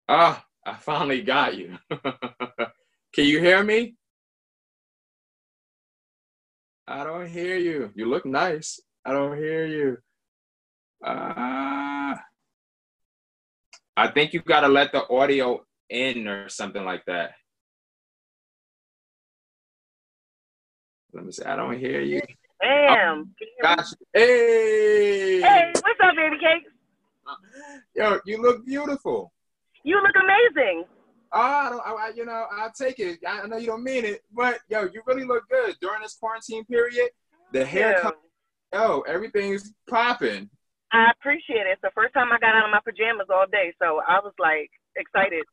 Ah, I finally got you. Can you hear me? I don't hear you. You look nice. I don't hear you. Uh, I think you gotta let the audio in or something like that. Let me see. I don't hear you. Oh, Damn. Can you hear me? got you. Hey, Hey, what's up, baby cakes? yo, you look beautiful. You look amazing. I don't, I'll take it. I know you don't mean it, but yo, you really look good during this quarantine period. The Thank you. haircut, yo, everything's popping. I appreciate it. It's the first time I got out of my pajamas all day, so I was like excited.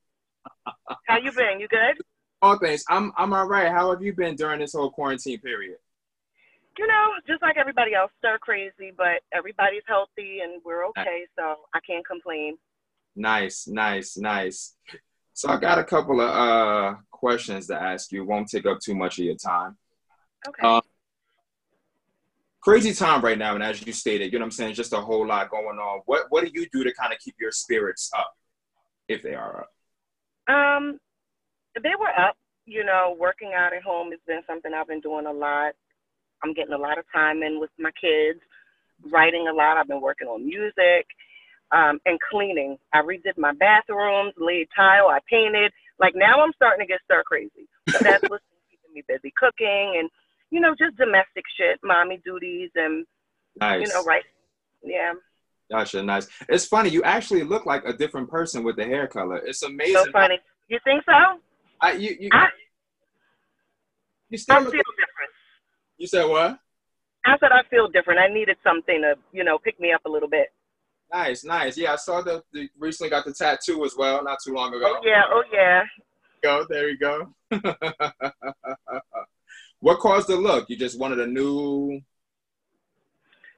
How you been? You good? All things. I'm all right. How have you been during this whole quarantine period? You know, just like everybody else, stir crazy, but everybody's healthy and we're okay, so I can't complain. Nice, nice, nice. So I got a couple of questions to ask you. Won't take up too much of your time. Okay. Um, Crazy time right now, and as you stated, you know what I'm saying, just a whole lot going on. What do you do to kind of keep your spirits up, if they are up? Um, they were up. You know, working out at home has been something I've been doing a lot. I'm getting a lot of time in with my kids, writing a lot. I've been working on music, and cleaning. I redid my bathrooms, laid tile, I painted. Like now I'm starting to get stir crazy. But that's what's been keeping me busy cooking and, just domestic shit, mommy duties and, Nice. right. Yeah. Gotcha, nice. It's funny, you actually look like a different person with the hair color. It's So amazing. funny. You think so? I you you I you I still look feel like, different. you said what? I said I feel different. I needed something to, pick me up a little bit. Nice, nice. Yeah, I saw the recently got the tattoo as well, not too long Oh ago. yeah, oh yeah. There you go. What caused the look? You just wanted a new.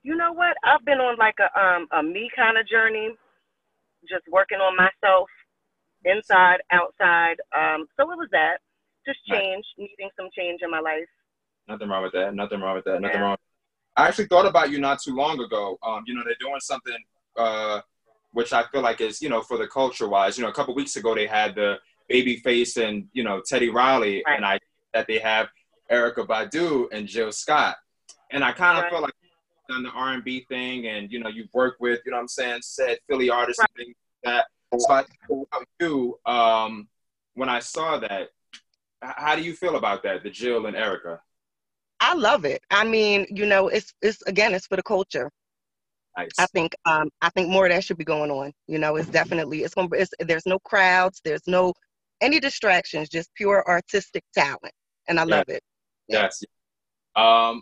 You know what? I've been on like a me kind of journey, just working on myself inside, outside. So it was that. Just Nice. change, needing some change in my life. Nothing wrong with that. Nothing wrong with that. Nothing Yeah. wrong. I actually thought about you not too long ago. They're doing something, uh, which I feel like is, for the culture wise. A couple weeks ago they had the Babyface and Teddy Riley, Right. and I that they have Erica Badu and Jill Scott, and I kind of Right. felt like you've done the R&B thing, and you've worked with, what I'm saying, said Philly artists Right. and things like that. So I think about you, when I saw that, how do you feel about that, the Jill and Erica? I love it. I mean, it's again, it's for the culture. Nice. I think more of that should be going on. It's definitely there's no crowds, there's no any distractions, just pure artistic talent, and I Yeah. love it. Yeah. Yes.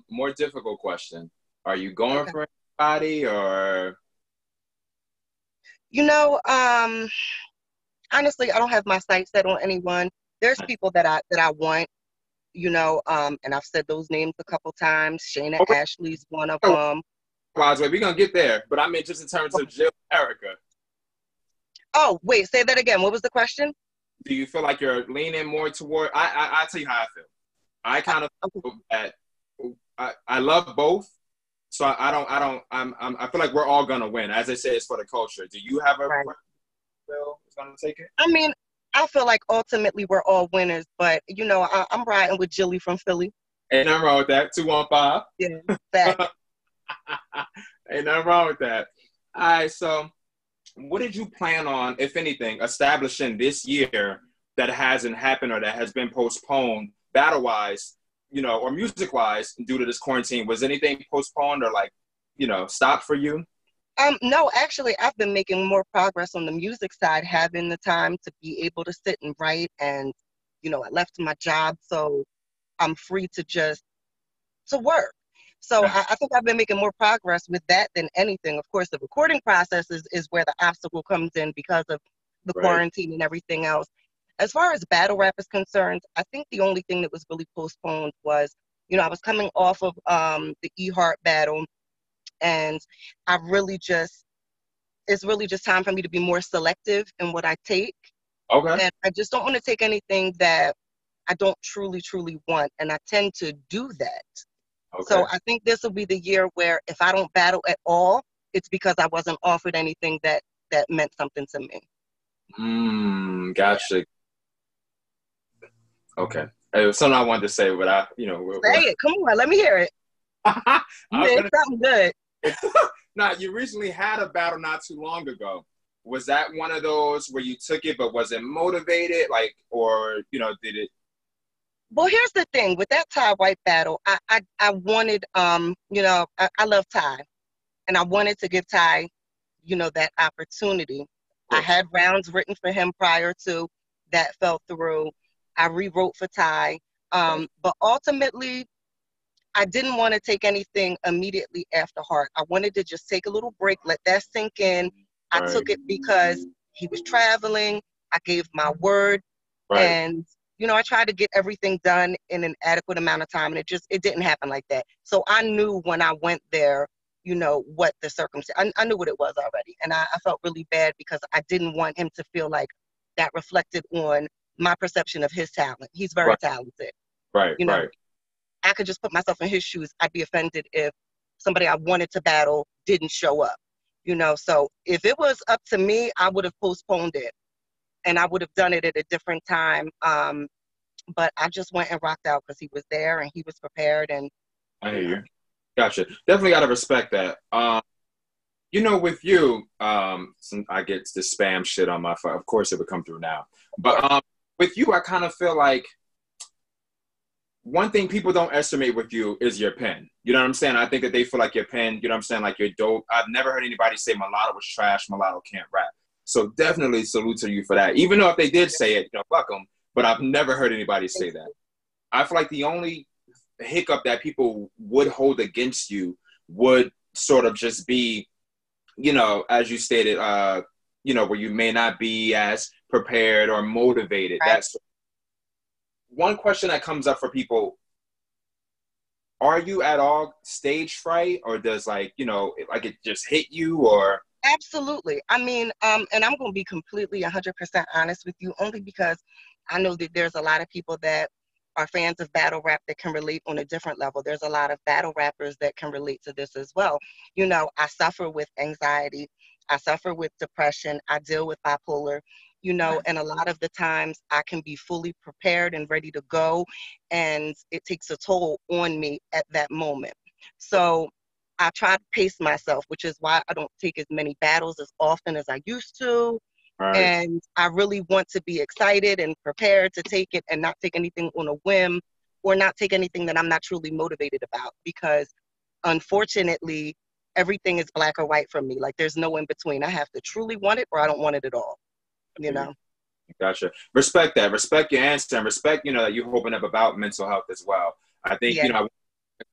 More difficult question. Are you going Okay. for anybody or You know, um, Honestly, I don't have my sights set on anyone. There's people that I want. And I've said those names a couple times. Shayna okay, Ashley's one of them. we're gonna get there, but I mean just in terms of Jill and Erica. Oh, wait, say that again. What was the question? Do you feel like you're leaning more toward I'll tell you how I feel. I kind of Okay. feel that I love both. So I feel like we're all gonna win. As I say, it's for the culture. Do you have a Right. Bill is gonna take it? I mean, I feel like ultimately we're all winners, but I'm riding with Jilly from Philly. Ain't nothing wrong with that. 215. Yeah, fact. Ain't nothing wrong with that. All right, so what did you plan on, if anything, establishing this year that hasn't happened or that has been postponed battle wise, or music wise due to this quarantine? Was anything postponed or like, stopped for you? No, actually, I've been making more progress on the music side, having the time to be able to sit and write, and I left my job, so I'm free to just to work. So Nah, I think I've been making more progress with that than anything. Of course, the recording process is where the obstacle comes in because of the right. quarantine and everything else. As far as battle rap is concerned, I think the only thing that was really postponed was, I was coming off of the E Heart battle, and I really just it's really just time for me to be more selective in what I take. Okay. And I just don't want to take anything that I don't truly, truly want. And I tend to do that. Okay. So I think this will be the year where if I don't battle at all, it's because I wasn't offered anything that meant something to me. Gotcha. Okay. It was something I wanted to say, but Say it. Come on, let me hear it. I You was did gonna. something good. Now, you recently had a battle not too long ago. Was that one of those where you took it but wasn't motivated, like, or did it? Well, here's the thing with that Ty White battle. I wanted I love Ty, and I wanted to give Ty that opportunity. Of I course. had rounds written for him prior to that fell through. I rewrote for Ty, Right. but ultimately I didn't want to take anything immediately after Heart. I wanted to just take a little break, let that sink in. I Right. took it because he was traveling. I gave my word, Right. and I tried to get everything done in an adequate amount of time, and it didn't happen like that. So I knew when I went there, what the circumstance. I knew what it was already, and I felt really bad because I didn't want him to feel like that reflected on my perception of his talent. He's very Right. talented. Right. You know, Right. I could just put myself in his shoes. I'd be offended if somebody I wanted to battle didn't show up. So if it was up to me, I would have postponed it and I would have done it at a different time. But I just went and rocked out because he was there and he was prepared and I you hear know. you. Gotcha. Definitely got to respect that. With you, I get the spam shit on my phone. Of course, it would come through now. Of But course. with you, I kind of feel like one thing people don't estimate with you is your pen. You know what I'm saying? I think that they feel like your pen, you know what I'm saying, like you're dope. I've never heard anybody say Mulatto was trash, Mulatto can't rap. So definitely salute to you for that. Even though if they did say it, fuck them. But I've never heard anybody say that. I feel like the only hiccup that people would hold against you would sort of just be, as you stated, where you may not be as prepared or motivated. Right. That's one question that comes up for people. Are you at all stage fright, or does like it just hit you, or? Absolutely. I mean, and I'm going to be completely 100% honest with you, only because I know that there's a lot of people that are fans of battle rap that can relate on a different level. There's a lot of battle rappers that can relate to this as well. I suffer with anxiety. I suffer with depression. I deal with bipolar, and a lot of the times I can be fully prepared and ready to go, and it takes a toll on me at that moment. So I try to pace myself, which is why I don't take as many battles as often as I used to. Right. And I really want to be excited and prepared to take it and not take anything on a whim or not take anything that I'm not truly motivated about because unfortunately, everything is black or white for me. Like there's no in between. I have to truly want it or I don't want it at all, you know? Gotcha. Respect that. Respect your answer and respect, that you're open up about mental health as well. I think, Yeah, mental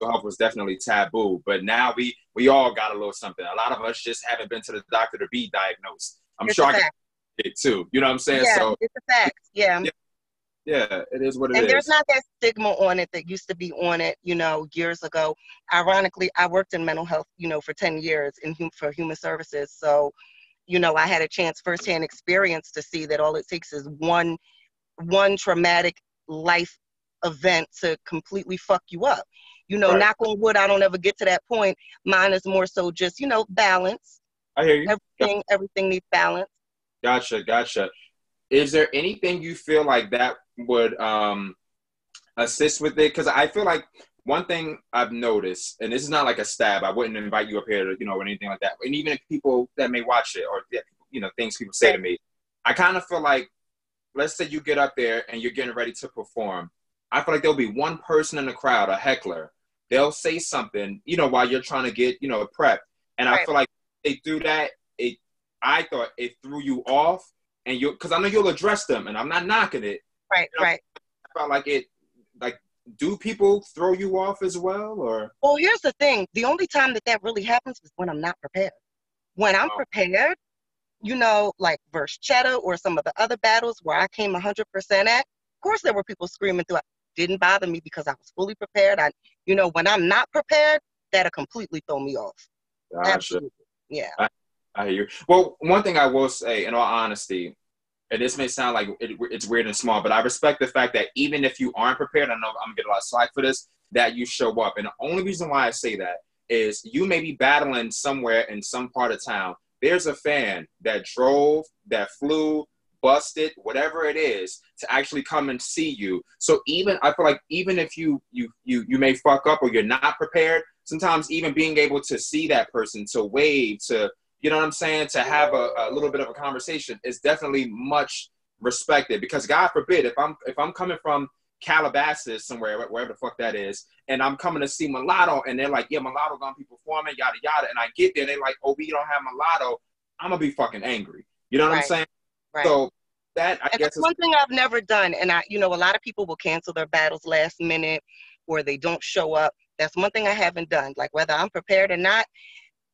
health was definitely taboo, but now we all got a little something. A lot of us just haven't been to the doctor to be diagnosed. I'm it's sure a I got fact. it too. You know what I'm saying? Yeah, So it's a fact. Yeah. yeah, yeah, it is what it And there's is. not that stigma on it that used to be on it, years ago. Ironically, I worked in mental health, for 10 years for human services. So, I had a chance firsthand experience to see that all it takes is one traumatic life event to completely fuck you up. Right. Knock on wood, I don't ever get to that point. Mine is more so just, balance. I hear you. Everything needs balance. Gotcha. Is there anything you feel like that would assist with it? Because I feel like one thing I've noticed, and this is not like a stab, I wouldn't invite you up here to, or anything like that. And even if people that may watch it or, things people say to me, I kind of feel like, let's say you get up there and you're getting ready to perform. I feel like there'll be one person in the crowd, a heckler. They'll say something, while you're trying to get, prep. And I Right, feel like they do that. I thought it threw you off, and because I know you'll address them, and I'm not knocking it. right, right. I felt like like, do people throw you off as well, or? Well, here's the thing. The only time that really happens is when I'm not prepared. When I'm prepared, like versus Cheddar or some of the other battles where I came 100% at, of course there were people screaming through. It didn't bother me because I was fully prepared. When I'm not prepared, that'll completely throw me off. Gotcha. Absolutely. Yeah. I hear you. Well, one thing I will say, in all honesty, and this may sound like it's weird and small, but I respect the fact that even if you aren't prepared, I know I'm gonna get a lot of slack for this, that you show up. And the only reason why I say that is you may be battling somewhere in some part of town. There's a fan that drove, that flew, busted, whatever it is, to actually come and see you. So even I feel like even if you may fuck up or you're not prepared, sometimes even being able to see that person, to wave, to, you know what I'm saying, to have a little bit of a conversation is definitely much respected. Because God forbid, if I'm coming from Calabasas somewhere, wherever the fuck that is, and I'm coming to see Melato, and they're like, yeah, Melato gonna be performing, yada yada, and I get there, they're like, oh, we don't have Melato, I'm gonna be fucking angry. You know what I'm saying? Right. So that, I and guess, that's one thing I've never done. And a lot of people will cancel their battles last minute, or they don't show up. That's one thing I haven't done. Like, whether I'm prepared or not,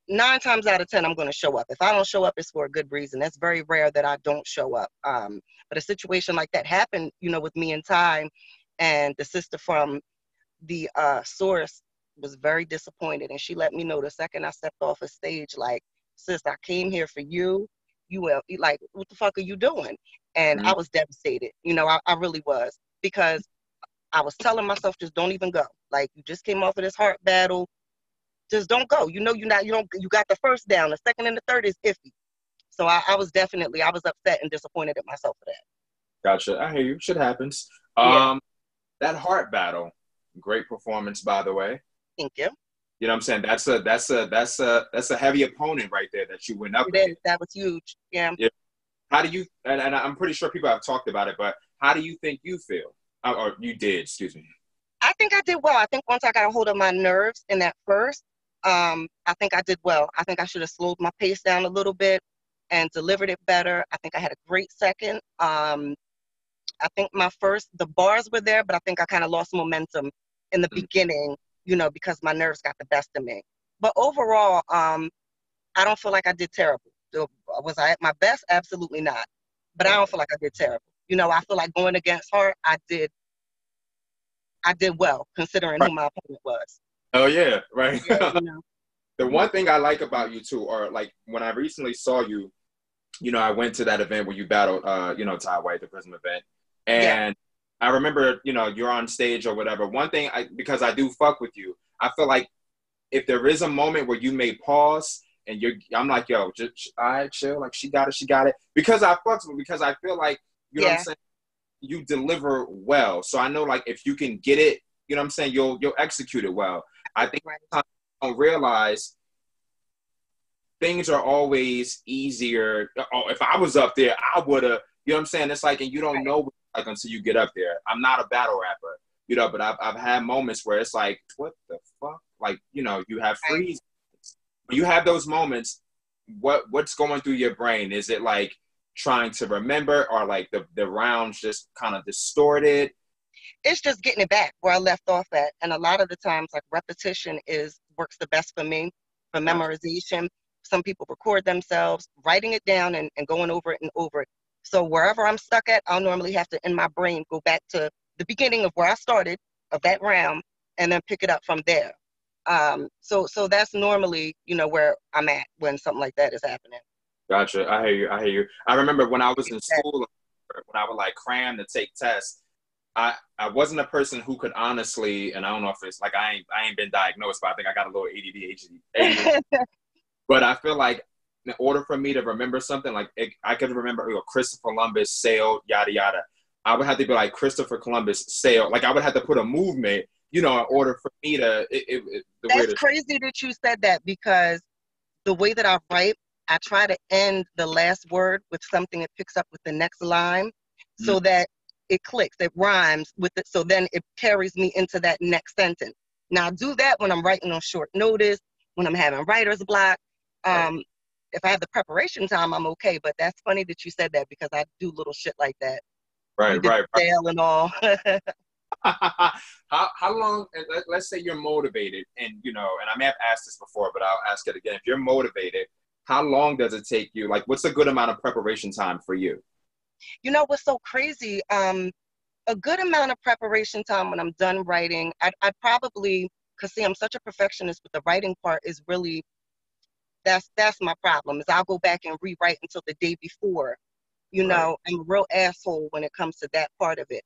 9 times out of 10, I'm going to show up. If I don't show up, it's for a good reason. That's very rare that I don't show up. But a situation like that happened, with me and Ty, and the sister from the source was very disappointed, and she let me know the second I stepped off a stage, like, sis, I came here for you. You will, like, what the fuck are you doing? And I was devastated. I really was, because I was telling myself, just don't even go. Like, you just came off of this heart battle. Just don't go. You got the first down. The second and the third is iffy. So I was upset and disappointed at myself for that. Gotcha. I hear you. Shit happens. Yeah. That heart battle, great performance, by the way. Thank you. You know what I'm saying? That's a heavy opponent right there that you went up against. That was huge. Yeah. How do you, and I'm pretty sure people have talked about it, but how do you think you feel? Or you did, excuse me. I think I did well. I think once I got a hold of my nerves in that first, I think I did well. I think I should have slowed my pace down a little bit and delivered it better. I think I had a great second. I think my first, the bars were there, but I think I kind of lost momentum in the beginning, because my nerves got the best of me. But overall, I don't feel like I did terrible. Was I at my best? Absolutely not. But I don't feel like I did terrible. I feel like going against her, I did well, considering who my opponent was. Oh, yeah, right. Yeah, The one thing I like about you, too, or like when I recently saw you, I went to that event where you battled, Ty White, the Prism event. And I remember, you're on stage or whatever. One thing, because I do fuck with you, I feel like if there is a moment where you may pause and I'm like, yo, just, all right, chill. Like, she got it. Because I fucks with, because I feel like, you know what I'm saying? You deliver well. So I know, like, if you can get it, you know what I'm saying, you'll execute it well. I think sometimes you don't realize things are always easier. Oh, if I was up there, I would have, you know what I'm saying? It's like, and you don't know, like, until you get up there. I'm not a battle rapper, but I've had moments where it's like, what the fuck? Like, you have freeze. When you have those moments, what's going through your brain? Is it like trying to remember, or like the rounds just kind of distorted? It's just getting it back where I left off at. And a lot of the times, like, repetition works the best for me for memorization. Some people record themselves, writing it down and going over it and over it. So wherever I'm stuck at, I'll normally have to, in my brain, go back to the beginning of where I started, of that round, and then pick it up from there. So that's normally, where I'm at when something like that is happening. Gotcha. I hear you. I remember when I was in school, when I would like cram to take tests, I wasn't a person who could honestly, and I don't know if it's like I ain't been diagnosed, but I think I got a little ADD. But I feel like in order for me to remember something, like I could remember, Christopher Columbus sailed, yada yada. I would have to be like, Christopher Columbus sailed. Like, I would have to put a movement, in order for me to. That's crazy that you said that, because the way that I write, I try to end the last word with something that picks up with the next line, so that it clicks, it rhymes with it, so then it carries me into that next sentence. Now, I do that when I'm writing on short notice, when I'm having writer's block. If I have the preparation time, I'm okay. But that's funny that you said that, because I do little shit like that. Right. Sale and all. How long? Let's say you're motivated, and and I may have asked this before, but I'll ask it again. If you're motivated, how long does it take you? Like, what's a good amount of preparation time for you? What's so crazy? A good amount of preparation time when I'm done writing. I'd probably, because see, I'm such a perfectionist, but the writing part is really, that's my problem, is I'll go back and rewrite until the day before. I'm a real asshole when it comes to that part of it.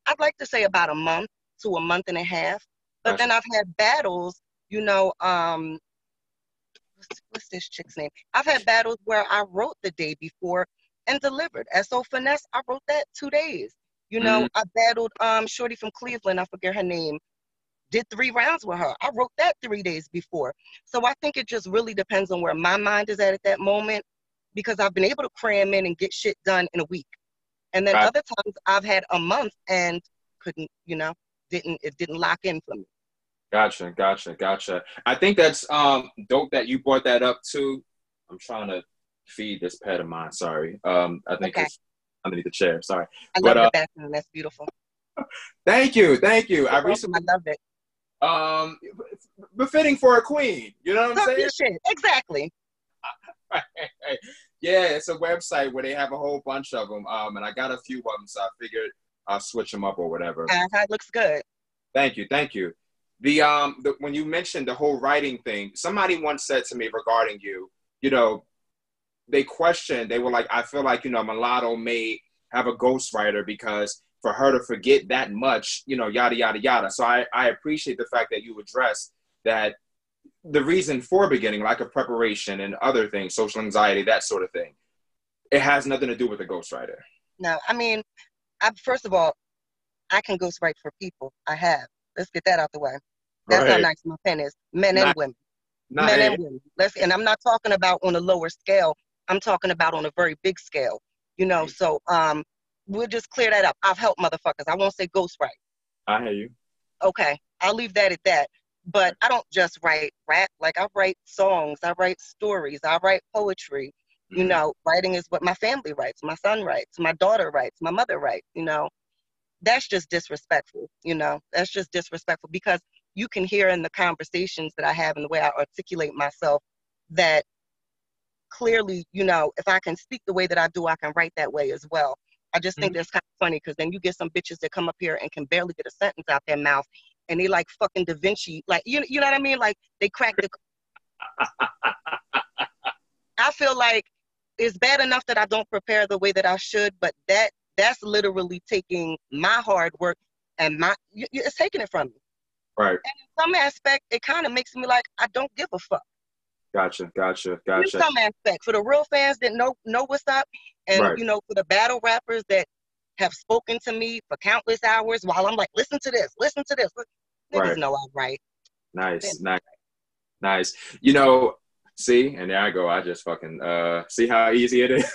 I'd like to say about a month to a month and a half. But then I've had battles, what's this chick's name? I've had battles where I wrote the day before, and delivered. S.O. Finesse, I wrote that 2 days. You know, Mm, I battled Shorty from Cleveland, I forget her name, did 3 rounds with her. I wrote that 3 days before. So I think it just really depends on where my mind is at that moment, because I've been able to cram in and get shit done in a week. And then got, other times I've had a month and couldn't, it didn't lock in for me. gotcha. I think that's dope that you brought that up too. I'm trying to feed this pet of mine. Sorry. I think Okay. it's underneath the chair. Sorry. I But love the bathroom. That's beautiful. thank you. I You're welcome. I recently love it. um befitting for a queen. You know what I'm Talk saying? your shit. Exactly. Yeah, it's a website where they have a whole bunch of them. And I got a few of them, so I figured I'll switch them up or whatever. It looks good. Thank you. When you mentioned the whole writing thing, somebody once said to me regarding you, you know, they were like, I feel like, Melato may have a ghostwriter because for her to forget that much, yada, yada, yada. So I appreciate the fact that you addressed that the reason for beginning, lack of preparation and other things, social anxiety, that sort of thing. It has nothing to do with a ghostwriter. No, I mean, first of all, I can ghostwrite for people. I have. Let's get that out the way. That's how Right. nice my pen is. Men and Not, women. not, Men hey, and women. And I'm not talking about on a lower scale. I'm talking about on a very big scale. So we'll just clear that up. I've helped motherfuckers. I won't say ghostwrite. I hear you. Okay. I'll leave that at that. But I don't just write rap. Like, I write songs. I write stories. I write poetry. Writing is what my family writes. My son writes. My daughter writes. My mother writes. That's just disrespectful. That's just disrespectful, because you can hear in the conversations that I have and the way I articulate myself that clearly, if I can speak the way that I do, I can write that way as well. I just think Mhm. that's kind of funny, because then you get some bitches that come up here and can barely get a sentence out their mouth, and they like fucking Da Vinci, like, you know what I mean? Like, they crack the. I feel like it's bad enough that I don't prepare the way that I should, but that's literally taking my hard work and it's taking it from me. Right. And in some aspect, it kind of makes me like, I don't give a fuck. Gotcha. In some aspect, for the real fans that know what's up, and Right. for the battle rappers that have spoken to me for countless hours while I'm like, listen to this. Niggas Right. know I'm right. Nice. See, and there I go. I just fucking see how easy it is.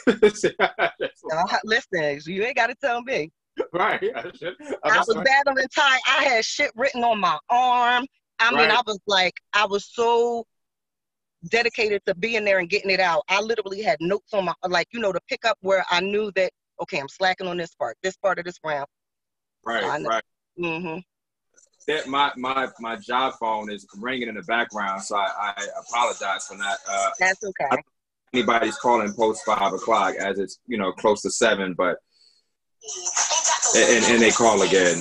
Listen, you ain't got to tell me. Right. I was battling Ty. I had shit written on my arm. I mean, Right. I was so dedicated to being there and getting it out. I literally had notes on my, like, to pick up where I knew that, okay, I'm slacking on this part of this round. Right. Mm-hmm. That my job phone is ringing in the background, so I apologize for that. That's okay. Anybody's calling post 5 o'clock, as it's close to 7, but and they call again.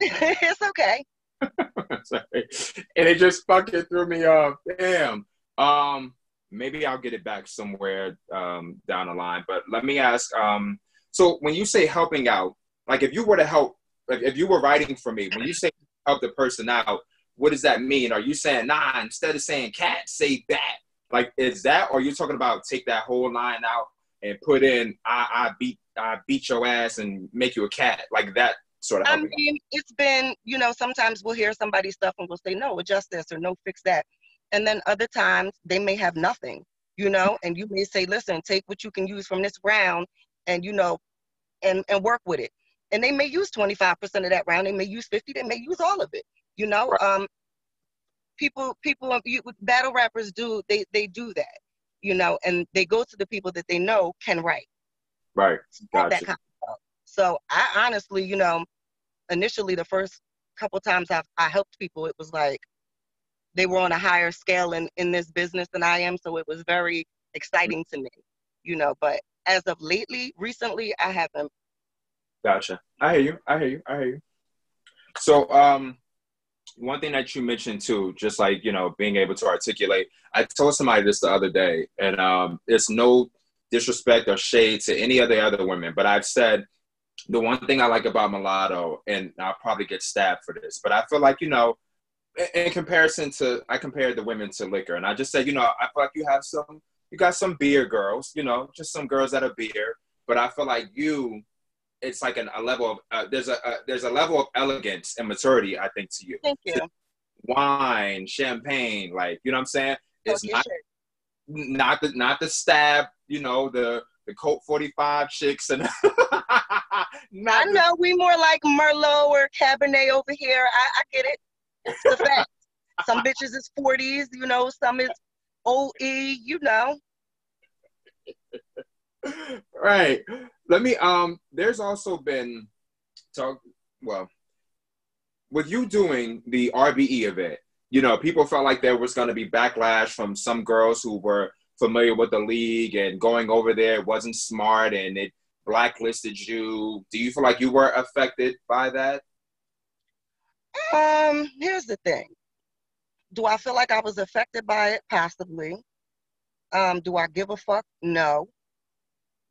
It's okay. Sorry. And it just fucking threw me off. Damn. Maybe I'll get it back somewhere down the line. But let me ask. So when you say helping out, like if you were to help, like if you were writing for me, when you say help the person out, what does that mean? Are you saying, nah, instead of saying cat, say that? Like, is that, or are you talking about take that whole line out and put in, I beat your ass and make you a cat, like that sort of helping? I mean, it's been, sometimes we'll hear somebody's stuff and we'll say, no, adjust this, or no, fix that. And then other times they may have nothing, and you may say, listen, take what you can use from this round and, and work with it. And they may use 25% of that round. They may use 50. They may use all of it. Right. People, battle rappers do, they do that, and they go to the people that they know can write. Right. That Gotcha. kind of stuff. So I honestly, initially the first couple times I helped people, it was like they were on a higher scale in this business than I am. So it was very exciting to me, but as of recently, I haven't. Gotcha. I hear you. So, one thing that you mentioned too, just like, being able to articulate, I told somebody this the other day, and it's no disrespect or shade to any of the other women, but I've said the one thing I like about Melato, and I'll probably get stabbed for this, but I feel like, in comparison to, I compared the women to liquor, and I just said, I feel like you have some you got some beer girls, you know, just some girls that are beer. But I feel like you, it's like a level of there's a level of elegance and maturity, I think, to you. Thank you. So wine, champagne, like, you know what I'm saying? It's not the stab, you know, the Colt 45 chicks and I know we more like Merlot or Cabernet over here. I get it. It's the fact. Some bitches is 40s, you know, some is OE, you know. Right. Let me there's also been talk well with you doing the RBE event, you know, people felt like there was going to be backlash from some girls who were familiar with the league and going over there wasn't smart and it blacklisted you. Do you feel like you were affected by that? Here's the thing. Do I feel like I was affected by it? Possibly. Do I give a fuck? No.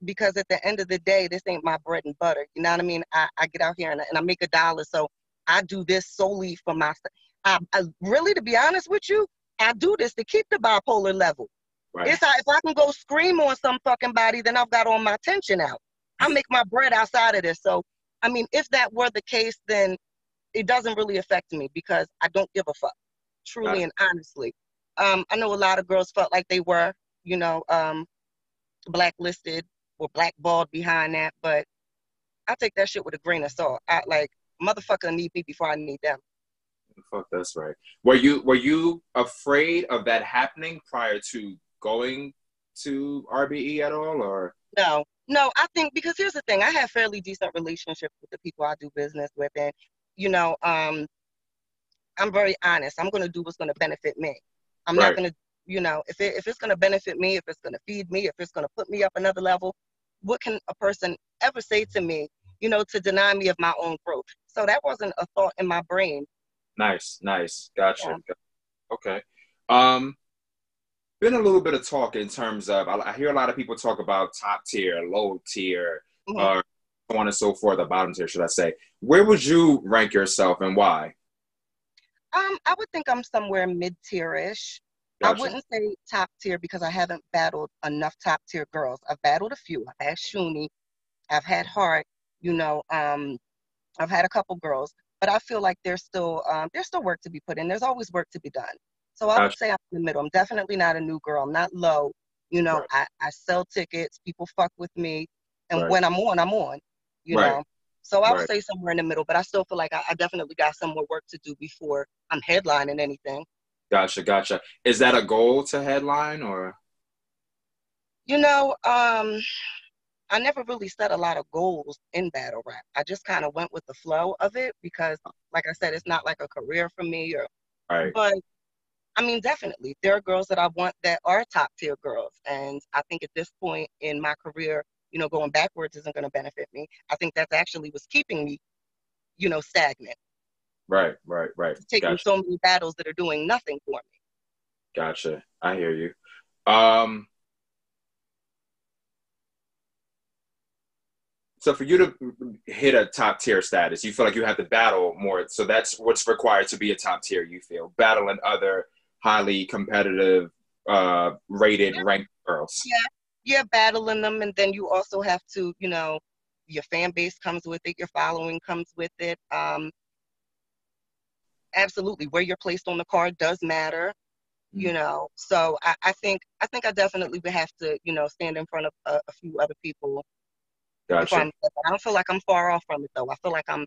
Because at the end of the day, this ain't my bread and butter. You know what I mean? I get out here and I make $1. So I do this solely for myself. I really, to be honest with you, I do this to keep the bipolar level. Right. It's if I can go scream on some fucking body, then I've got all my tension out. I make my bread outside of this. So, I mean, if that were the case, then it doesn't really affect me because I don't give a fuck, truly and honestly. I know a lot of girls felt like they were, you know, blacklisted or blackballed behind that, but I take that shit with a grain of salt. I like motherfucker need me before I need them. Fuck, that's right. Were you afraid of that happening prior to going to RBE at all, or? No, I think because here's the thing, I have fairly decent relationships with the people I do business with, and you know, I'm very honest. I'm gonna do what's gonna benefit me. I'm not gonna, you know, if it's gonna benefit me, if it's gonna feed me, if it's gonna put me up another level, what can a person ever say to me, you know, to deny me of my own growth? So that wasn't a thought in my brain. Nice. Gotcha. Yeah. Okay. Been a little bit of talk in terms of, I hear a lot of people talk about top tier, low tier, or so on and so forth, the bottom tier, should I say. Where would you rank yourself and why? I would think I'm somewhere mid-tier-ish. Gotcha. I wouldn't say top tier because I haven't battled enough top tier girls. I've battled a few. I've had Shuni, I've had Hart, you know, I've had a couple girls, but I feel like there's still work to be put in. There's always work to be done. So I would say I'm in the middle. I'm definitely not a new girl. I'm not low. You know, I sell tickets. People fuck with me. And when I'm on, you know. So I would say somewhere in the middle, but I still feel like I definitely got some more work to do before I'm headlining anything. Gotcha. Is that a goal to headline or? You know, I never really set a lot of goals in battle rap. I just kind of went with the flow of it because, like I said, it's not like a career for me. But I mean, definitely, there are girls that I want that are top tier girls, and I think at this point in my career, you know, going backwards isn't going to benefit me. I think that's actually what's keeping me, you know, stagnant. Right. Taking so many battles that are doing nothing for me. Gotcha. I hear you. So for you to hit a top tier status, you feel like you have to battle more. So that's what's required to be a top tier, you feel, battling other highly competitive, rated, ranked girls. Yeah, battling them. And then you also have to, you know, your fan base comes with it, your following comes with it. Absolutely. Where you're placed on the card does matter, you know. So I think I definitely would have to, you know, stand in front of a few other people. Gotcha. I don't feel like I'm far off from it though. I feel like I'm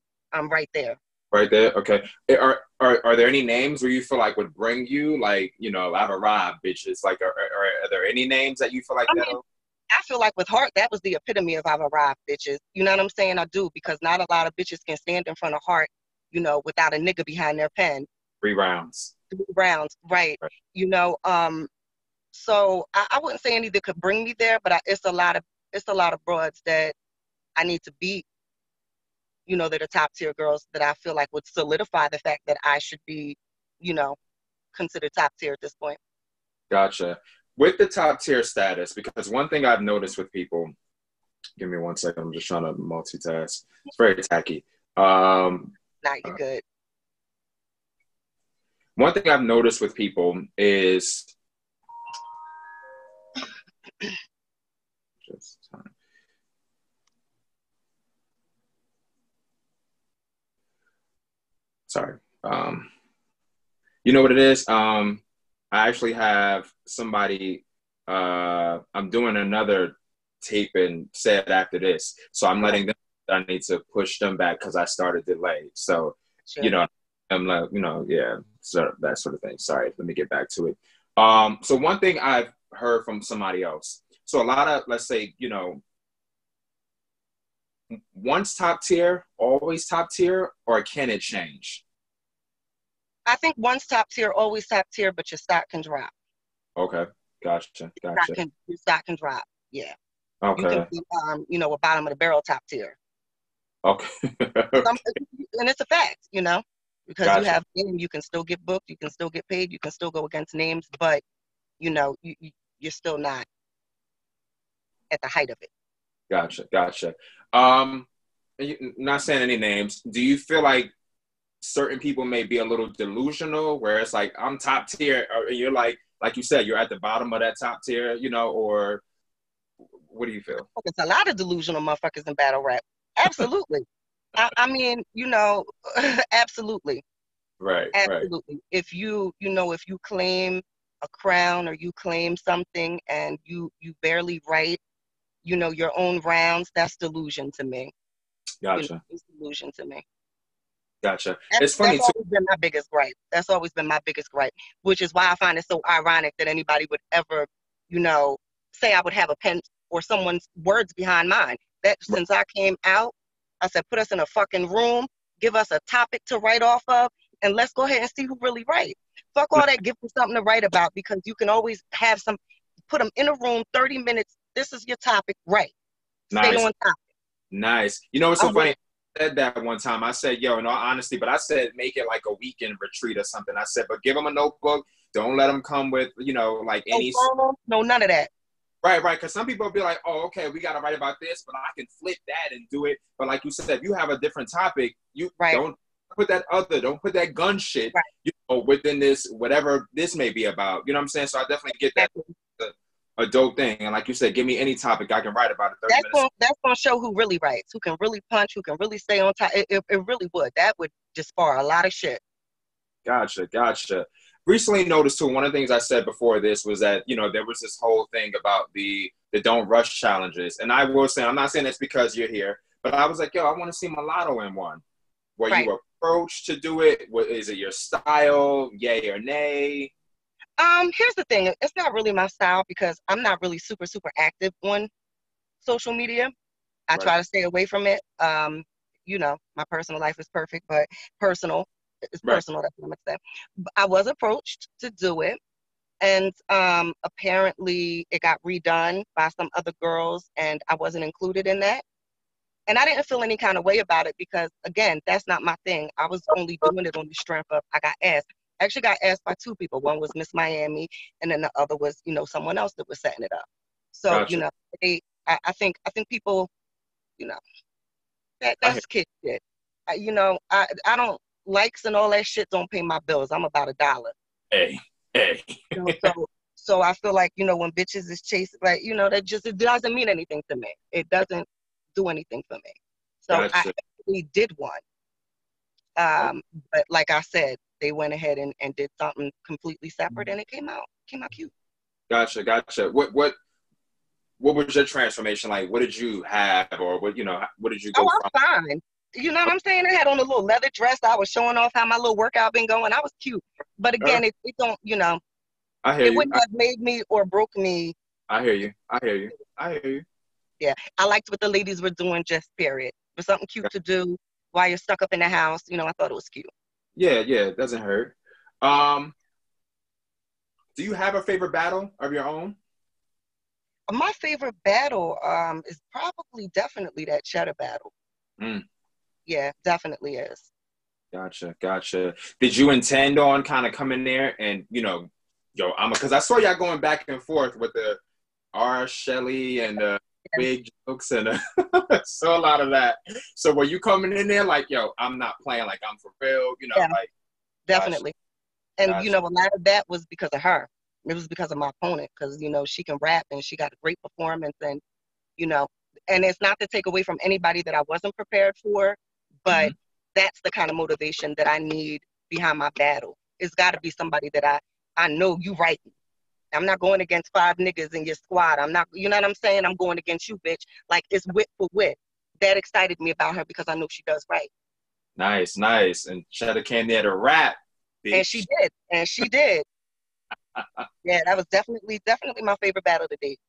right there. Right there. Okay. Are there any names where you feel like would bring you, like, you know, I've arrived, bitches? Like, are there any names that you feel like I feel like with Hart, that was the epitome of I've arrived, bitches. You know what I'm saying? I do, because not a lot of bitches can stand in front of Hart, you know, without a nigga behind their pen. 3 rounds. 3 rounds, right. You know, so I wouldn't say any that could bring me there, but it's a lot of broads that I need to beat, you know, that are top tier girls that I feel like would solidify the fact that I should be, you know, considered top tier at this point. Gotcha. With the top tier status, because one thing I've noticed with people, give me 1 second, I'm just trying to multitask. It's very tacky. Nah, you're good. One thing I've noticed with people is Just time. Sorry. You know what it is? I actually have somebody. I'm doing another tape and set after this, so I'm letting them. I need to push them back because I started delayed. So, Sure. you know, I'm like, yeah, so that sort of thing. Sorry, let me get back to it. So one thing I've heard from somebody else. So a lot of, let's say, once top tier, always top tier, or can it change? I think once top tier, always top tier, but your stock can drop. Okay, gotcha. Your stock can drop. Yeah. You can Okay, be, a bottom of the barrel top tier. okay, And it's a fact, because you gotcha, have game, you can still get booked, you can still get paid, you can still go against names, but you're still not at the height of it. gotcha. Not saying any names. Do you feel like certain people may be a little delusional, where it's like I'm top tier, or you're like you said, you're at the bottom of that top tier, or what do you feel? It's a lot of delusional motherfuckers in battle rap. Absolutely. I mean, absolutely. Right. Absolutely. If you claim a crown or you claim something and you barely write, your own rounds, that's delusion to me. Gotcha. It's delusion to me. Gotcha. That's, It's funny that's too. always been my biggest gripe. That's always been my biggest gripe, which is why I find it so ironic that anybody would ever, say I would have a pen or someone's words behind mine. That since I came out, I said, put us in a fucking room, give us a topic to write off of, and let's go ahead and see who really writes. Fuck all that, give them something to write about, because you can always put them in a room, 30 minutes, this is your topic, right. Stay Nice. on topic. Nice. It's so funny. I said that one time. I said, yo, in all honesty, but I said make it like a weekend retreat or something. I said, but give them a notebook. Don't let them come with, like any. No, none of that. Right. Because some people will be like, oh, okay, we got to write about this, but I can flip that and do it. But like you said, if you have a different topic, you don't put that gun shit, within this, whatever this may be about. You know what I'm saying? So I definitely get that. A dope thing. And like you said, give me any topic, I can write about it 30 minutes. That's going to show who really writes, who can really punch, who can really stay on top. It really would. That would disbar a lot of shit. Gotcha. Recently noticed too, one of the things I said before this was that, there was this whole thing about the don't rush challenges. And I will say, I'm not saying it's because you're here, but I was like, yo, I want to see Melato in one. Were you approached to do it? Is it your style? Yay or nay? Here's the thing. It's not really my style because I'm not really super, super active on social media. I try to stay away from it. My personal life is perfect, but personal is personal. That's what I'm gonna say. I was approached to do it, and apparently it got redone by some other girls, and I wasn't included in that. And I didn't feel any kind of way about it because, again, that's not my thing. I was only doing it on the strength of I got asked. I actually got asked by two people. One was Miss Miami, and then the other was, someone else that was setting it up. So, Gotcha. I think people, that's kid shit. I don't likes and all that shit don't pay my bills. I'm about $1. Hey. So I feel like, when bitches is chasing, like, it doesn't mean anything to me. It doesn't do anything for me. So Gotcha. I actually did one. But like I said, they went ahead and did something completely separate, and it came out cute. Gotcha. What was your transformation like? What did you have, or what did you go from? I'm fine. You know what I'm saying? I had on a little leather dress. I was showing off how my little workout been going. I was cute. But again, it don't, I hear it you. wouldn't have made me or broke me. I hear you. Yeah, I liked what the ladies were doing, just period. It was something cute to do while you're stuck up in the house. I thought it was cute. Yeah, it doesn't hurt. Do you have a favorite battle of your own? My favorite battle is probably definitely that cheddar battle. Yeah, definitely is. Gotcha. Did you intend on kind of coming there and, because I saw y'all going back and forth with the R. Shelley and the big jokes and so a lot of that. So were you coming in there like, yo, I'm not playing, like I'm for real, like. Definitely. Gotcha. And, a lot of that was because of her. It was because of my opponent, because, you know, she can rap and she got a great performance, and, you know, and it's not to take away from anybody that I wasn't prepared for, but Mm-hmm. that's the kind of motivation that I need behind my battle. It's got to be somebody that I know you right. I'm not going against 5 niggas in your squad. I'm not, you know what I'm saying? I'm going against you, bitch. Like, it's wit for wit. That excited me about her because I know she does right. Nice, nice. And Cheddar came there to rap, And she bitch. did. And she did. Yeah, that was definitely my favorite battle to date.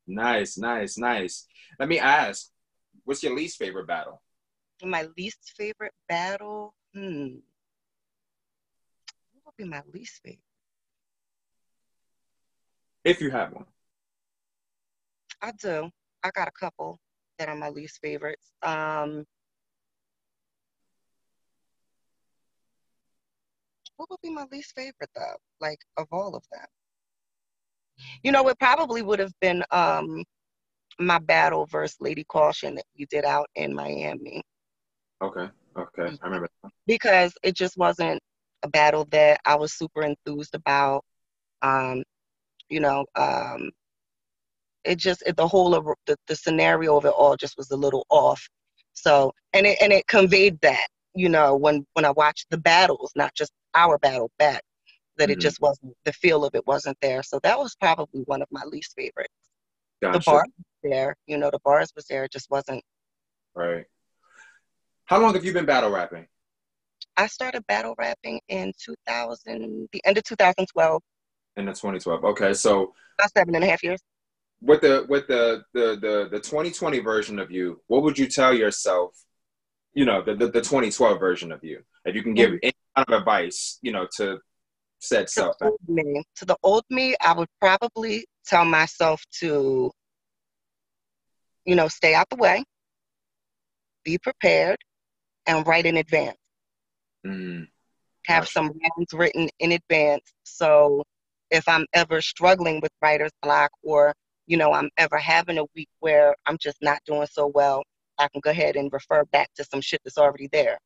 Nice, nice, nice. Let me ask, what's your least favorite battle? My least favorite battle? What would be my least favorite? If you have one. I do. I got a couple that are my least favorites. What would be my least favorite though? Like, of all of them? You know, it probably would have been my battle versus Lady Caution that we did out in Miami. Okay, okay. I remember that. Because it just wasn't a battle that I was super enthused about. Um, you know, the whole of the scenario of it all just was a little off. So, and it conveyed that, you know, when I watched the battles, not just our battle back, that it Mm-hmm. just wasn't, the feel of it wasn't there. So that was probably one of my least favorites. The Gotcha. bars was there, you know, the bars was there. It just wasn't. Right. How long have you been battle rapping? I started battle rapping in 2000, the end of 2012, In the 2012. Okay, so about 7.5 years. with the 2020 version of you, what would you tell yourself, you know, the 2012 version of you? If you can give Mhm. any kind of advice, you know, to said To the self back. old me, to the old me, I would probably tell myself to, you know, stay out the way, be prepared, and write in advance. Mm, Have gotcha, some rounds written in advance. So if I'm ever struggling with writer's block, or, you know, I'm ever having a week where I'm just not doing so well, I can go ahead and refer back to some shit that's already there.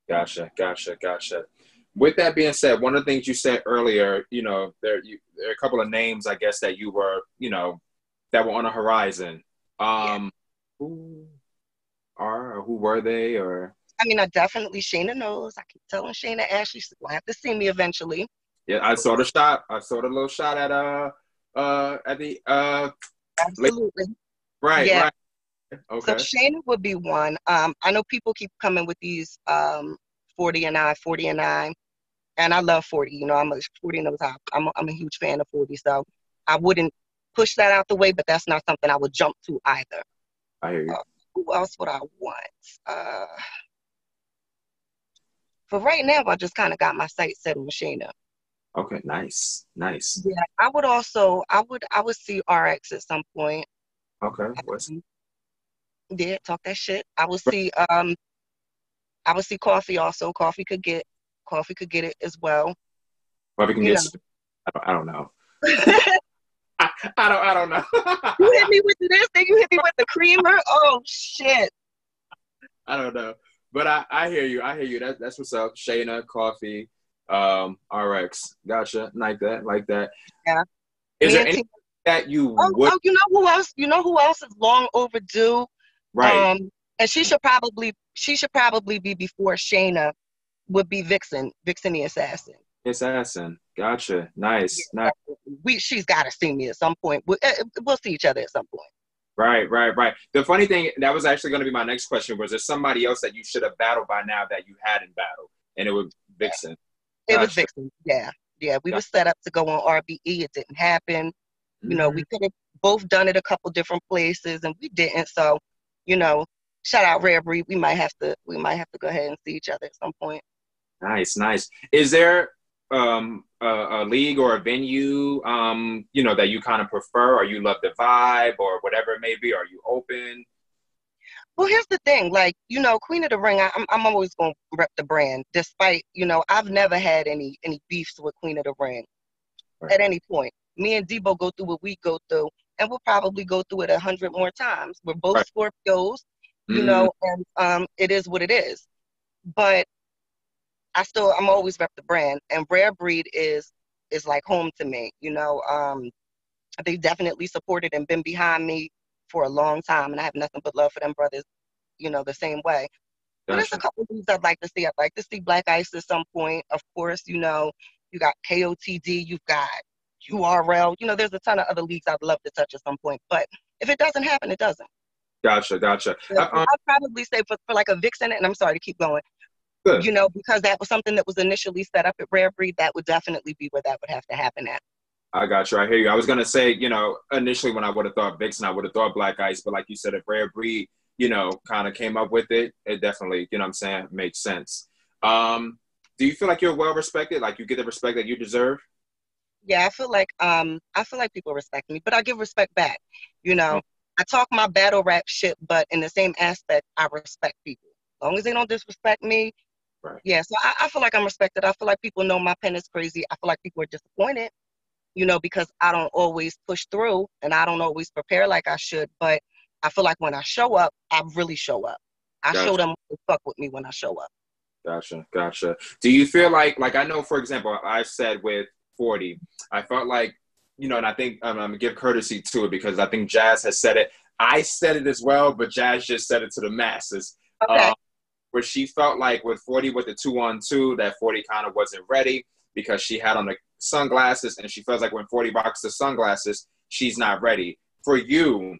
gotcha, gotcha, gotcha. With that being said, one of the things you said earlier, you know, there are a couple of names, I guess, that you were, you know, that were on the horizon. Yeah. Who are or who were they or? I mean, I definitely, Shayna knows. I keep telling Shayna, Ashley, she's going to have to see me eventually. Yeah, I saw the shot. I saw the little shot at the Absolutely. right, Yeah. right. So Okay. Shayna would be one. I know people keep coming with these 40 and I, 40 and I, and I love 40. You know, I'm a 40 knows how. I'm a huge fan of 40. So I wouldn't push that out the way, but that's not something I would jump to either. I hear you. Who else would I want? Uh, for right now, I just kind of got my sights set on Shayna. Okay, nice. Nice. Yeah, I would see RX at some point. Okay. What's Um, yeah, talk that shit. I would see Coffee also. Coffee could get it as well. well, we can You get know. I don't know. I don't know. You hit me with this, then you hit me with the creamer. Oh shit. I don't know. But I hear you. I hear you. That's what's up. Shayna, coffee, RX. Gotcha. Like that. Like that. Yeah. Is Me there and any T. that you Oh, would oh, you know who else? You know who else is long overdue? right? Um, and she should probably be before Shayna would be Vixen, Vixen the assassin. Assassin. Gotcha. Yeah, Nice. Nice. she's got to see me at some point. We'll see each other at some point. Right, right, right. The funny thing, that was actually going to be my next question, was there somebody else that you should have battled by now that you hadn't battled? And it was Vixen. It was Gotcha. Vixen. Yeah, yeah. We were Gotcha. set up to go on RBE. It didn't happen. You know, Mm, we could have both done it a couple different places, and we didn't. So, you know, shout out Rare Breed. We might have to go ahead and see each other at some point. nice, nice. Is there a league or a venue you know that you kind of prefer, or you love the vibe, or whatever it may be? Are you open? Well, here's the thing, like, you know, Queen of the Ring, I'm always gonna rep the brand, despite, you know, I've never had any beefs with Queen of the Ring Right, at any point. Me and Debo go through what we go through, and we'll probably go through it 100 more times. We're both right. Scorpios, you Mm, know, and it is what it is. But I'm always rep the brand, and Rare Breed is is like home to me. They definitely supported and been behind me for a long time, and I have nothing but love for them brothers, the same way. But there's a Gotcha. couple things I'd like to see. I'd like to see Black Ice at some point. Of course, you got KOTD, you've got URL. There's a ton of other leagues I'd love to touch at some point. But if it doesn't happen, it doesn't. Gotcha. Gotcha. I'd probably say for like a Vixen, and I'm sorry to keep going, Good. because that was something that was initially set up at Rare Breed, that would definitely be where that would have to happen at. I got you. I hear you. I was gonna say, initially when I would have thought Vixen, I would have thought Black Ice, but like you said, if Rare Breed, kind of came up with it, it definitely, what I'm saying, makes sense. Do you feel like you're well respected? Like you get the respect that you deserve? Yeah, I feel like people respect me, but I give respect back. Oh, I talk my battle rap shit, but in the same aspect, I respect people. As long as they don't disrespect me, right. yeah. So I feel like I'm respected. I feel like people know my pen is crazy. I feel like people are disappointed, because I don't always push through and I don't always prepare like I should. But I feel like when I show up, I really show up. I show Gotcha. them to fuck with me when I show up. Gotcha. Gotcha. Do you feel like I know, for example, I said with 40, I felt like, and I think I'm gonna give courtesy to it because I think Jazz has said it. I said it as well, but Jazz just said it to the masses. Okay. Where she felt like with 40 with the 2-on-2 that 40 kind of wasn't ready because she had on the sunglasses and she feels like when 40 rocks the sunglasses, she's not ready. For you,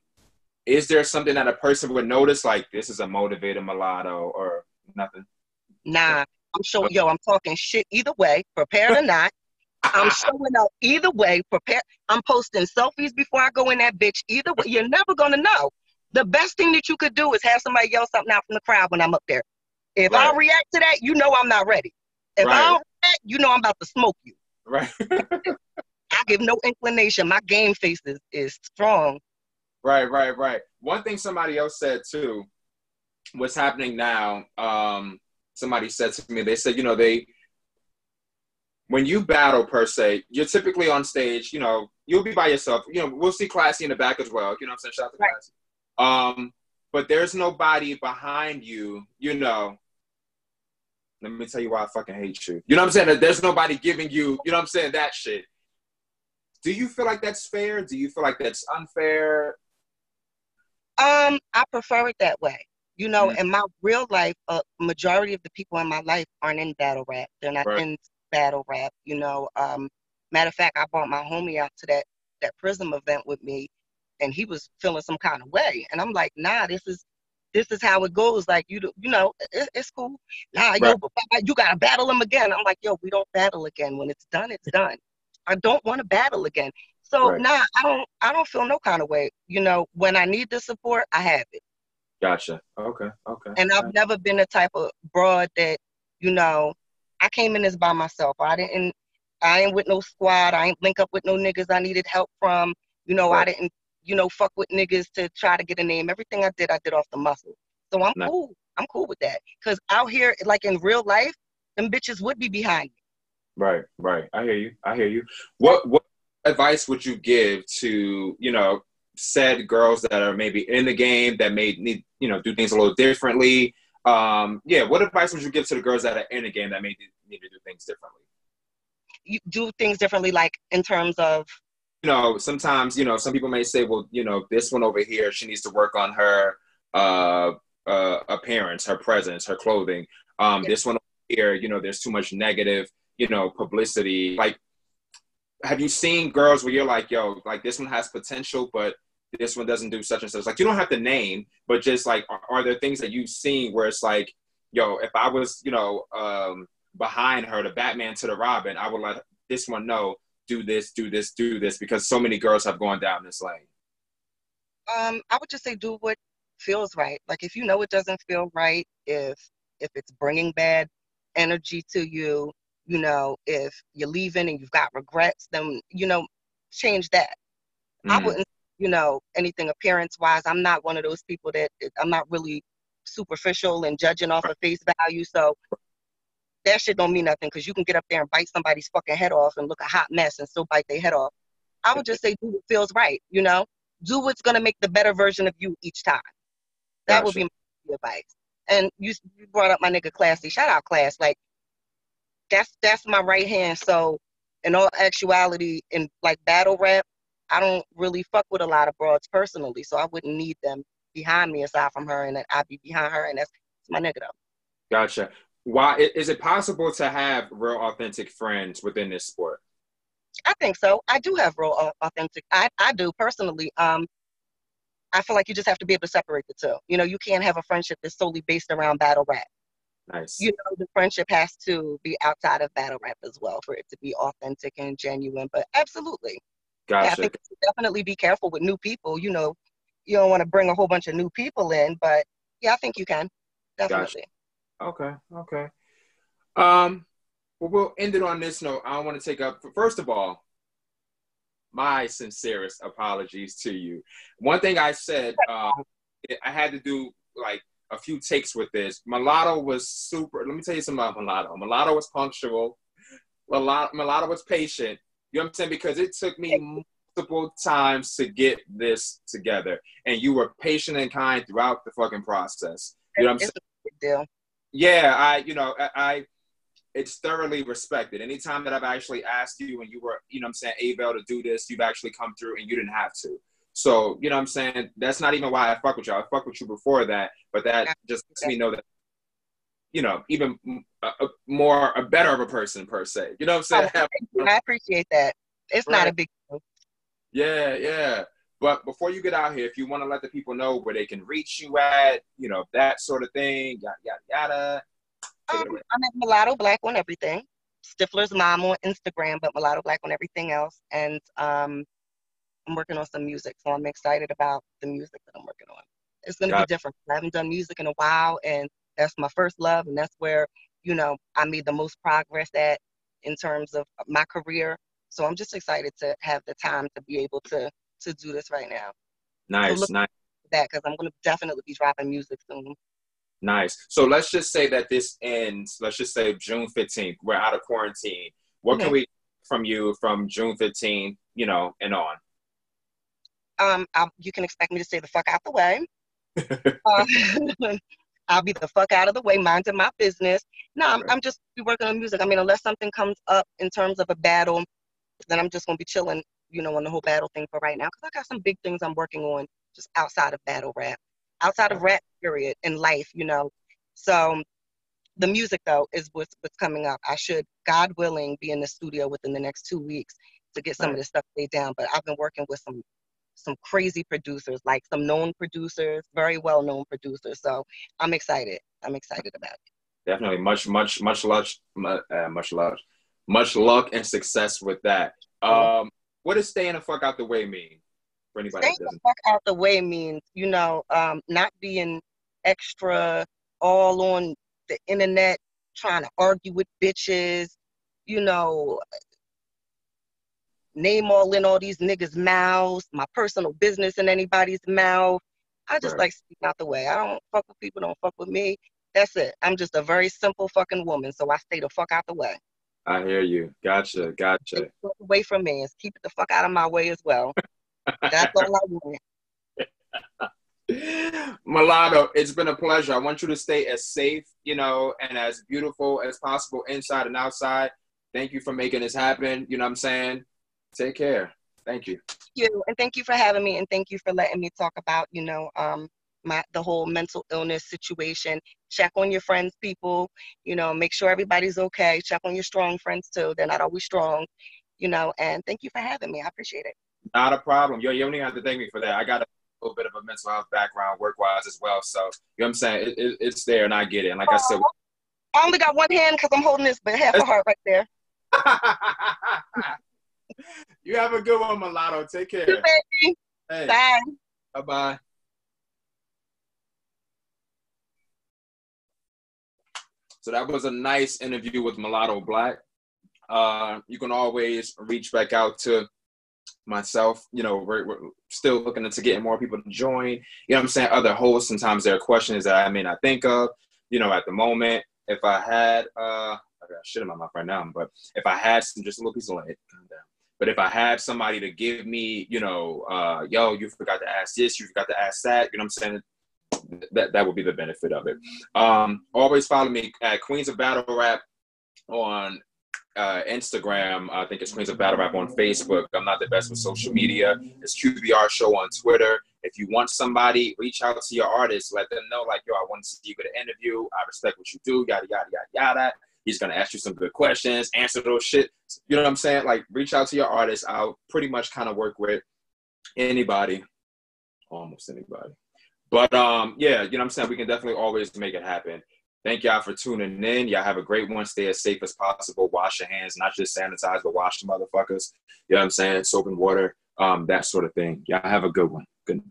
is there something that a person would notice like this is a motivated mulatto or nothing? Nah, I'm talking shit either way, prepared or not. I'm showing up either way, prepared. I'm posting selfies before I go in that bitch. Either way, you're never gonna know. The best thing that you could do is have somebody yell something out from the crowd when I'm up there. If I Right, don't react to that, I'm not ready. If I right, don't react, I'm about to smoke you. right. I give no inclination. My game face is strong. Right, right, right. One thing somebody else said too, what's happening now, somebody said to me, they said, when you battle per se, you're typically on stage, you'll be by yourself. We'll see Classy in the back as well. You know what I'm saying? Shout out to Right. Classy. But there's nobody behind you, Let me tell you why I fucking hate you. You know what I'm saying? That there's nobody giving you, you know what I'm saying, that shit. Do you feel like that's fair? Do you feel like that's unfair? I prefer it that way. Mm, In my real life, majority of the people in my life aren't in battle rap. They're not right. in battle rap. Matter of fact, I brought my homie out to that Prism event with me, and he was feeling some kind of way, and I'm like, nah, this is how it goes. Like it's cool. Nah, Right, yo, but you gotta battle him again. I'm like, yo, we don't battle again. When it's done, it's done. I don't want to battle again. So right. nah, I don't feel no kind of way. When I need the support, I have it. Gotcha. Okay, okay. And I've never been the type of broad that, I came in this by myself. I ain't with no squad. I ain't link up with no niggas I needed help from. I Right. didn't, fuck with niggas to try to get a name. Everything I did off the muscle. So I'm Nah, cool. I'm cool with that. Cause out here, like in real life, them bitches would be behind me. right, right. I hear you. I hear you. Yeah. What advice would you give to, said girls that are maybe in the game that may need, do things a little differently? Yeah, what advice would you give to the girls that are in the game that may need to do things differently? You do things differently, like in terms of, Sometimes, some people may say, well, this one over here, she needs to work on her uh, appearance, her presence, her clothing. This one over here, there's too much negative, publicity. Like, have you seen girls where you're like, yo, like this one has potential, but this one doesn't do such and such? Like, you don't have to name, but just like, are there things that you've seen where it's like, yo, if I was, behind her, the Batman to the Robin, I would let this one know, do this, do this, do this, because so many girls have gone down this lane. I would just say do what feels right. Like if it doesn't feel right, if it's bringing bad energy to you, if you're leaving and you've got regrets, then change that. I Mm, wouldn't, anything appearance wise. I'm not one of those people that I'm not really superficial and judging off of face value. So that shit don't mean nothing because you can get up there and bite somebody's fucking head off and look a hot mess and still bite their head off. I would just say do what feels right, do what's gonna make the better version of you each time. That would gotcha. be my advice. And you brought up my nigga Classy. Shout out Class. Like that's my right hand. So in all actuality, in like battle rap, I don't really fuck with a lot of broads personally, so I wouldn't need them behind me aside from her, and then I'd be behind her, and that's my nigga though. Gotcha. Why is it possible to have real authentic friends within this sport? I think so. I do have real authentic. I do personally. I feel like you just have to be able to separate the two. You know, you can't have a friendship that's solely based around battle rap. Nice. You know, the friendship has to be outside of battle rap as well for it to be authentic and genuine. But absolutely. Gotcha. Yeah, I think you should definitely be careful with new people. You know, you don't want to bring a whole bunch of new people in, but yeah, I think you can. Definitely. Gotcha. Okay. Well, we'll end it on this note. I don't want to take up, first of all, my sincerest apologies to you. One thing I said, I had to do like a few takes with this. Melato was super, let me tell you something about Melato. Melato was punctual. Melato was patient. You know what I'm saying? Because it took me multiple times to get this together. And you were patient and kind throughout the fucking process. You know what I'm saying? It's a big deal. Yeah, I it's thoroughly respected. Anytime that I've actually asked you and you were, you know what I'm saying, able to do this, you've actually come through and you didn't have to. So, you know what I'm saying? That's not even why I fuck with you. I fuck with you before that, but that just lets me know that, you know, even a better of a person per se. You know what I'm saying? I appreciate that. It's not a big deal. Yeah. But before you get out here, if you want to let the people know where they can reach you at, you know, that sort of thing, yada. I'm at Melato Black on everything. Stifler's mom on Instagram, but Melato Black on everything else. And I'm working on some music, so I'm excited about the music that I'm working on. It's going to be different. I haven't done music in a while, and that's my first love, and that's where, you know, I made the most progress at in terms of my career. So I'm just excited to have the time to be able to do this right now. Nice. That because I'm going to definitely be dropping music soon. Nice. So let's just say that this ends, let's just say June 15th. We're out of quarantine. What can we from you from June 15th, you know, and on? You can expect me to stay the fuck out the way. I'll be the fuck out of the way, minding my business. No, I'm just working on music. I mean, unless something comes up in terms of a battle, then I'm just going to be chilling, you know, on the whole battle thing for right now. Because I got some big things I'm working on just outside of battle rap. Outside of rap, period, in life, you know. So the music, though, is what's coming up. I should, God willing, be in the studio within the next 2 weeks to get some of this stuff laid down. But I've been working with some crazy producers, like some known producers, very well-known producers. So I'm excited. I'm excited about it. Definitely. Much luck and success with that. What does staying the fuck out the way mean? For anybody Staying the fuck out the way means, you know, not being extra all on the internet trying to argue with bitches, you know, name all in all these niggas' mouths, my personal business in anybody's mouth. I just like speaking out the way. I don't fuck with people, don't fuck with me. That's it. I'm just a very simple fucking woman, so I stay the fuck out the way. I hear you. Gotcha. Stay away from me and keep it the fuck out of my way as well. That's all I want. Melato, it's been a pleasure. I want you to stay as safe, you know, and as beautiful as possible inside and outside. Thank you for making this happen. You know what I'm saying? Take care. Thank you. Thank you. And thank you for having me. And thank you for letting me talk about, you know, the whole mental illness situation. Check on your friends, people, you know, make sure everybody's okay. Check on your strong friends too. They're not always strong, you know, and thank you for having me. I appreciate it. Not a problem. You don't even have to thank me for that. I got a little bit of a mental health background work-wise as well. So, you know what I'm saying? It's there and I get it. And like I said, I only got one hand because I'm holding this, but half a heart right there. You have a good one, Melato. Take care. You, baby. Hey. Bye. Bye-bye. So that was a nice interview with Melato Black. You can always reach back out to myself. You know, we're still looking into getting more people to join. You know what I'm saying? Other hosts, sometimes there are questions that I may not think of, you know, at the moment. If I had, I got shit in my mouth right now, but if I had just a little piece of light, calm down. But if I had somebody to give me, you know, yo, you forgot to ask this, you forgot to ask that, you know what I'm saying? That would be the benefit of it. Always follow me at Queens of Battle Rap on Instagram. I think it's Queens of Battle Rap on Facebook. I'm not the best with social media. It's QBR Show on Twitter. If you want somebody, reach out to your artist. Let them know, like, yo, I want to see you get an interview. I respect what you do, yada, yada, yada, yada. He's going to ask you some good questions, answer those shit. You know what I'm saying? Like, reach out to your artist. I'll pretty much kind of work with anybody, almost anybody. But, yeah, you know what I'm saying? We can definitely always make it happen. Thank y'all for tuning in. Y'all have a great one. Stay as safe as possible. Wash your hands, not just sanitize, but wash the motherfuckers. You know what I'm saying? Soap and water, that sort of thing. Y'all have a good one. Good.